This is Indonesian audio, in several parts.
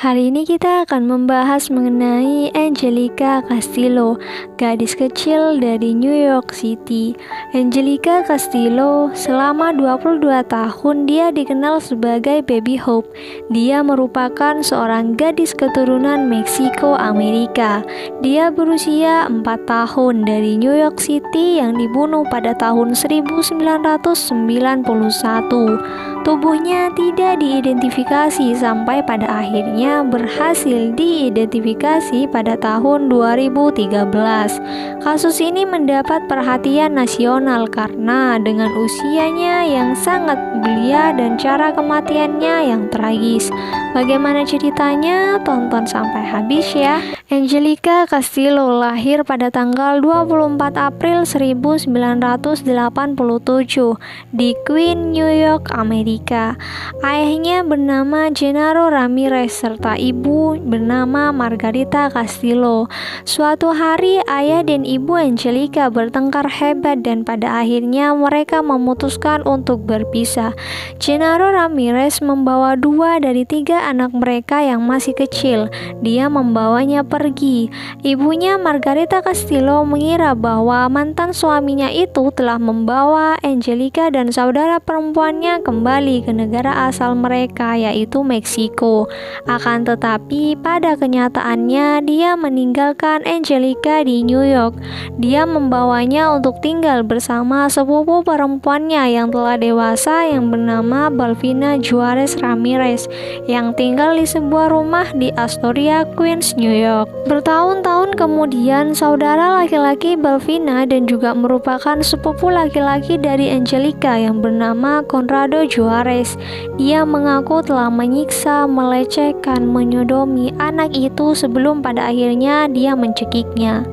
Hari ini kita akan membahas mengenai Angelica Castillo, gadis kecil dari New York City. Angelica Castillo selama 22 tahun dia dikenal sebagai Baby Hope. Dia merupakan seorang gadis keturunan Meksiko Amerika. Dia berusia 4 tahun dari New York City yang dibunuh pada tahun 1991. Tubuhnya tidak diidentifikasi sampai pada akhirnya berhasil diidentifikasi pada tahun 2013. Kasus ini mendapat perhatian nasional karena dengan usianya yang sangat belia dan cara kematiannya yang tragis. Bagaimana ceritanya? Tonton sampai habis ya. Angelica Castillo lahir pada tanggal 24 April 1987 di Queens, New York, Amerika. Ayahnya bernama Genaro Ramirez serta ibu bernama Margarita Castillo. Suatu hari ayah dan ibu Angelica bertengkar hebat dan pada akhirnya mereka memutuskan untuk berpisah. Genaro Ramirez membawa 2 dari 3 anak mereka yang masih kecil. Dia membawanya pergi. Ibunya Margarita Castillo mengira bahwa mantan suaminya itu telah membawa Angelica dan saudara perempuannya kembali ke negara asal mereka, yaitu Meksiko. Akan tetapi pada kenyataannya dia meninggalkan Angelica di New York. Dia membawanya untuk tinggal bersama sepupu perempuannya yang telah dewasa yang bernama Balvina Juarez Ramirez yang tinggal di sebuah rumah di Astoria, Queens, New York. Bertahun-tahun kemudian, saudara laki-laki Balvina dan juga merupakan sepupu laki-laki dari Angelica yang bernama Conrado Juarez. Dia mengaku telah menyiksa, melecehkan, menyodomi anak itu sebelum pada akhirnya dia mencekiknya.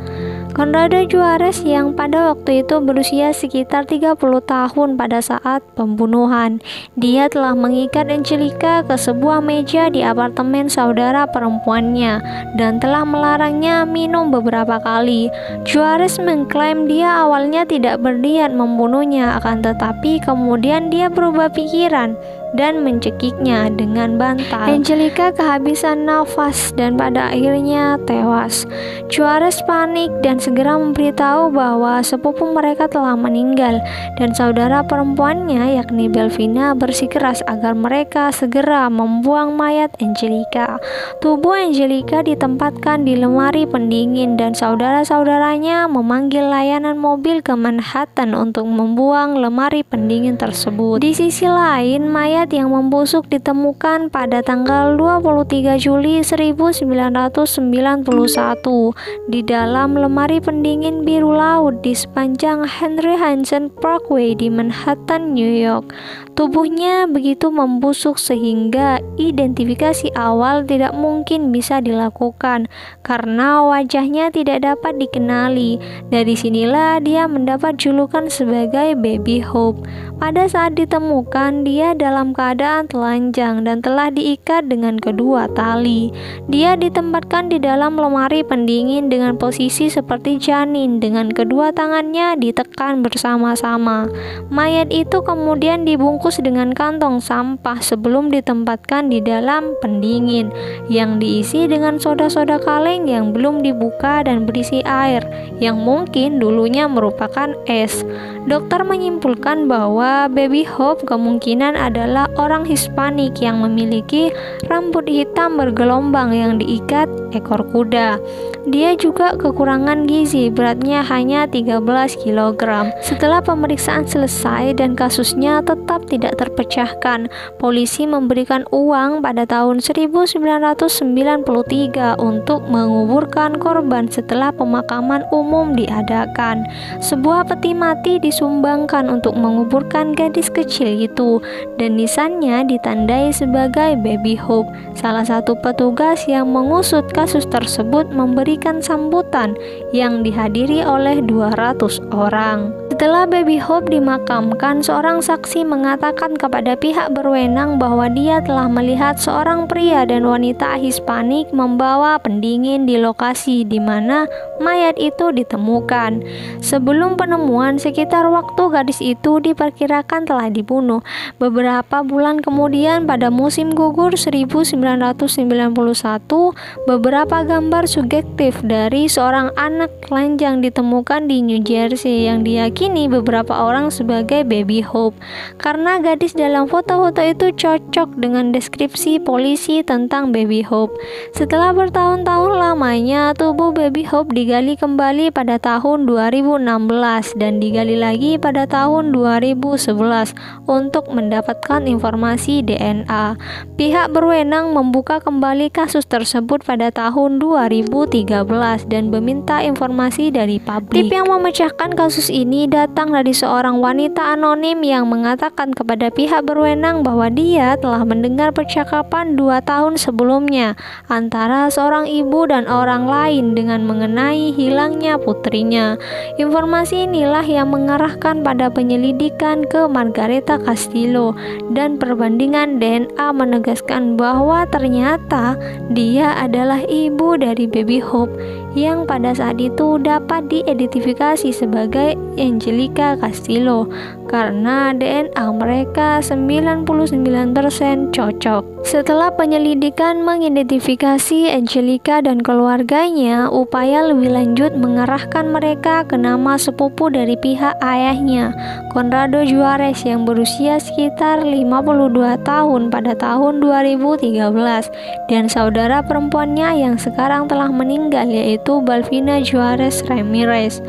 Conrado Juarez yang pada waktu itu berusia sekitar 30 tahun pada saat pembunuhan. Dia telah mengikat Angelica ke sebuah meja di apartemen saudara perempuannya dan telah melarangnya minum beberapa kali. Juarez mengklaim dia awalnya tidak berniat membunuhnya, akan tetapi kemudian dia berubah pikiran dan mencekiknya dengan bantal. Angelica kehabisan nafas dan pada akhirnya tewas. Juarez panik dan segera memberitahu bahwa sepupu mereka telah meninggal dan saudara perempuannya yakni Balvina bersikeras agar mereka segera membuang mayat Angelica. Tubuh Angelica ditempatkan di lemari pendingin dan saudara-saudaranya memanggil layanan mobil ke Manhattan untuk membuang lemari pendingin tersebut. Di sisi lain, mayat yang membusuk ditemukan pada tanggal 23 Juli 1991 di dalam lemari pendingin biru laut di sepanjang Henry Hudson Parkway di Manhattan, New York. Tubuhnya begitu membusuk sehingga identifikasi awal tidak mungkin bisa dilakukan karena wajahnya tidak dapat dikenali. Dari sinilah dia mendapat julukan sebagai Baby Hope. Pada saat ditemukan, dia dalam keadaan telanjang dan telah diikat dengan kedua tali. Dia ditempatkan di dalam lemari pendingin dengan posisi seperti janin dengan kedua tangannya ditekan bersama-sama. Mayat itu kemudian dibungkus dengan kantong sampah sebelum ditempatkan di dalam pendingin yang diisi dengan soda-soda kaleng yang belum dibuka dan berisi air yang mungkin dulunya merupakan es. Dokter menyimpulkan bahwa Baby Hope kemungkinan adalah orang Hispanik yang memiliki rambut hitam bergelombang yang diikat ekor kuda. Dia juga kekurangan gizi, beratnya hanya 13 kg. Setelah pemeriksaan selesai dan kasusnya tetap tidak terpecahkan, polisi memberikan uang pada tahun 1993 untuk menguburkan korban setelah pemakaman umum diadakan. Sebuah peti mati disumbangkan untuk menguburkan gadis kecil itu dan nisannya ditandai sebagai Baby Hope. Salah satu petugas yang mengusut kasus tersebut memberikan sambutan yang dihadiri oleh 200 orang. Setelah Baby Hope dimakamkan, seorang saksi mengatakan kepada pihak berwenang bahwa dia telah melihat seorang pria dan wanita Hispanik membawa pendingin di lokasi di mana mayat itu ditemukan. Sebelum penemuan, sekitar waktu gadis itu diperkirakan telah dibunuh. Beberapa bulan kemudian, pada musim gugur 1991, beberapa gambar subjektif dari seorang anak telanjang ditemukan di New Jersey yang diyakini beberapa orang sebagai Baby Hope karena gadis dalam foto-foto itu cocok dengan deskripsi polisi tentang Baby Hope. Setelah bertahun-tahun lamanya, tubuh Baby Hope digali kembali pada tahun 2016 dan digali lagi pada tahun 2011 untuk mendapatkan informasi DNA. Pihak berwenang membuka kembali kasus tersebut pada tahun 2013 dan meminta informasi dari publik. Tip yang memecahkan kasus ini datang dari seorang wanita anonim yang mengatakan kepada pihak berwenang bahwa dia telah mendengar percakapan 2 tahun sebelumnya antara seorang ibu dan orang lain dengan mengenai hilangnya putrinya. Informasi inilah yang mengarahkan pada penyelidikan ke Margareta Castillo, dan perbandingan DNA menegaskan bahwa ternyata dia adalah ibu dari Baby Hope yang pada saat itu dapat diidentifikasi sebagai Angelica Castillo karena DNA mereka 99% cocok. Setelah penyelidikan mengidentifikasi Angelica dan keluarganya, upaya lebih lanjut mengarahkan mereka ke nama sepupu dari pihak ayahnya, Conrado Juarez, yang berusia sekitar 52 tahun pada tahun 2013, dan saudara perempuannya yang sekarang telah meninggal yaitu Balvina Juarez Ramirez.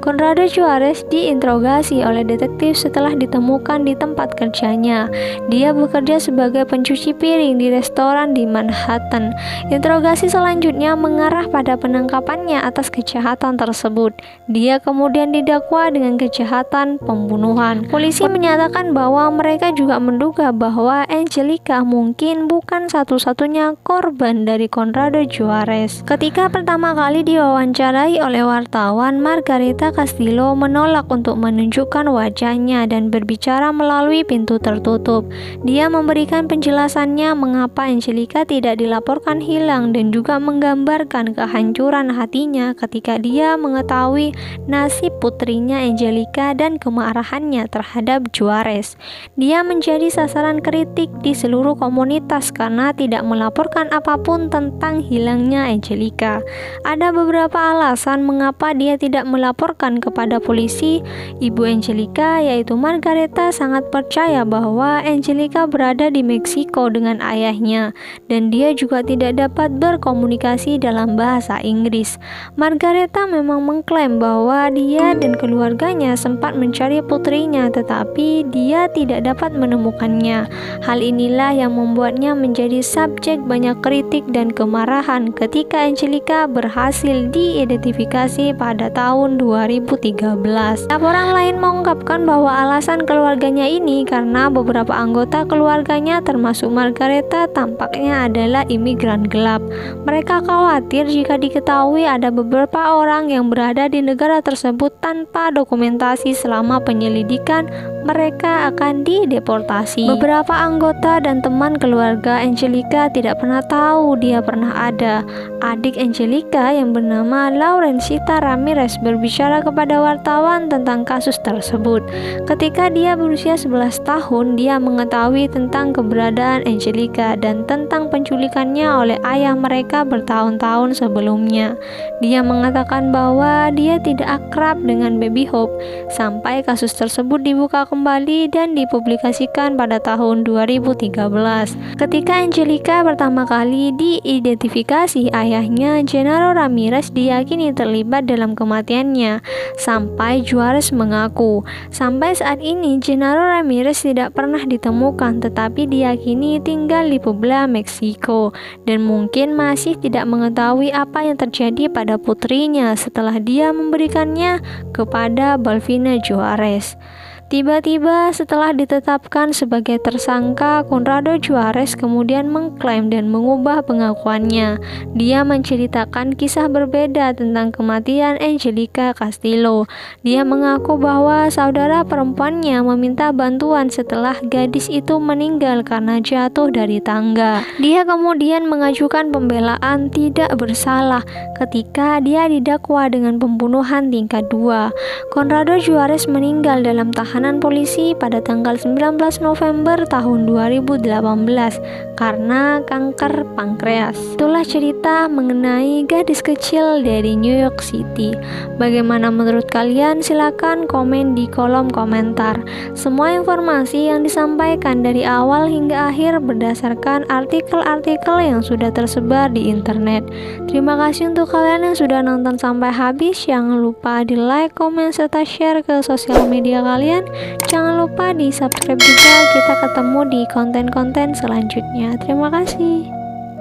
Conrado Juarez diinterogasi oleh detektif setelah ditemukan di tempat kerjanya. Dia bekerja sebagai pencuci piring di restoran di Manhattan. Interogasi selanjutnya mengarah pada penangkapannya atas kejahatan tersebut. Dia kemudian didakwa dengan kejahatan pembunuhan. Polisi menyatakan bahwa mereka juga menduga bahwa Angelica mungkin bukan satu-satunya korban dari Conrado Juarez. Ketika pertama kali diwawancarai oleh wartawan, Margareta Castillo menolak untuk menunjukkan wajahnya dan berbicara melalui pintu tertutup. Dia memberikan penjelasannya mengapa Angelica tidak dilaporkan hilang dan juga menggambarkan kehancuran hatinya ketika dia mengetahui nasib putrinya Angelica dan kemarahannya terhadap Juarez. Dia menjadi sasaran kritik di seluruh komunitas karena tidak melaporkan apapun tentang hilangnya Angelica. Ada beberapa alasan mengapa dia tidak melaporkan kepada polisi. Ibu Angelica, yaitu Margareta, sangat percaya bahwa Angelica berada di Meksiko dengan ayahnya dan dia juga tidak dapat berkomunikasi dalam bahasa Inggris. Margareta memang mengklaim bahwa dia dan keluarganya sempat mencari putrinya tetapi dia tidak dapat menemukannya. Hal inilah yang membuatnya menjadi subjek banyak kritik dan kemarahan ketika Angelica berhasil diidentifikasi pada tahun 2013. Laporan lain mengungkapkan bahwa alasan keluarganya ini karena beberapa anggota keluarganya termasuk Margareta tampaknya adalah imigran gelap. Mereka khawatir jika diketahui ada beberapa orang yang berada di negara tersebut tanpa dokumentasi selama penyelidikan, mereka akan dideportasi. Beberapa anggota dan teman keluarga Angelica tidak pernah tahu dia pernah ada. Adik Angelica yang bernama Laurencita Ramirez berbicara kepada wartawan tentang kasus tersebut. Ketika dia berusia 11 tahun, dia mengetahui tentang keberadaan Angelica dan tentang penculikannya oleh ayah mereka bertahun-tahun sebelumnya. Dia mengatakan bahwa dia tidak akrab dengan Baby Hope sampai kasus tersebut dibuka kembali dan dipublikasikan pada tahun 2013. Ketika Angelica pertama kali diidentifikasi, ayahnya Genaro Ramirez diyakini terlibat dalam kematiannya sampai Juarez mengaku. Sampai saat ini Genaro Ramirez tidak pernah ditemukan tetapi diyakini tinggal di Puebla, Meksiko dan mungkin masih tidak mengetahui apa yang terjadi pada putrinya setelah dia memberikannya kepada Balvina Juarez. Tiba-tiba setelah ditetapkan sebagai tersangka, Conrado Juarez kemudian mengklaim dan mengubah pengakuannya. Dia menceritakan kisah berbeda tentang kematian Angelica Castillo. Dia mengaku bahwa saudara perempuannya meminta bantuan setelah gadis itu meninggal karena jatuh dari tangga. Dia kemudian mengajukan pembelaan tidak bersalah ketika dia didakwa dengan pembunuhan tingkat 2. Conrado Juarez meninggal dalam tahanan polisi pada tanggal 19 November tahun 2018 karena kanker pankreas. Itulah cerita mengenai gadis kecil dari New York City. Bagaimana menurut kalian? Silakan komen di kolom komentar. Semua informasi yang disampaikan dari awal hingga akhir berdasarkan artikel-artikel yang sudah tersebar di internet. Terima kasih untuk kalian yang sudah nonton sampai habis. Jangan lupa di like, komen, serta share ke sosial media kalian. Jangan lupa di subscribe juga. Kita ketemu di konten-konten selanjutnya. Terima kasih.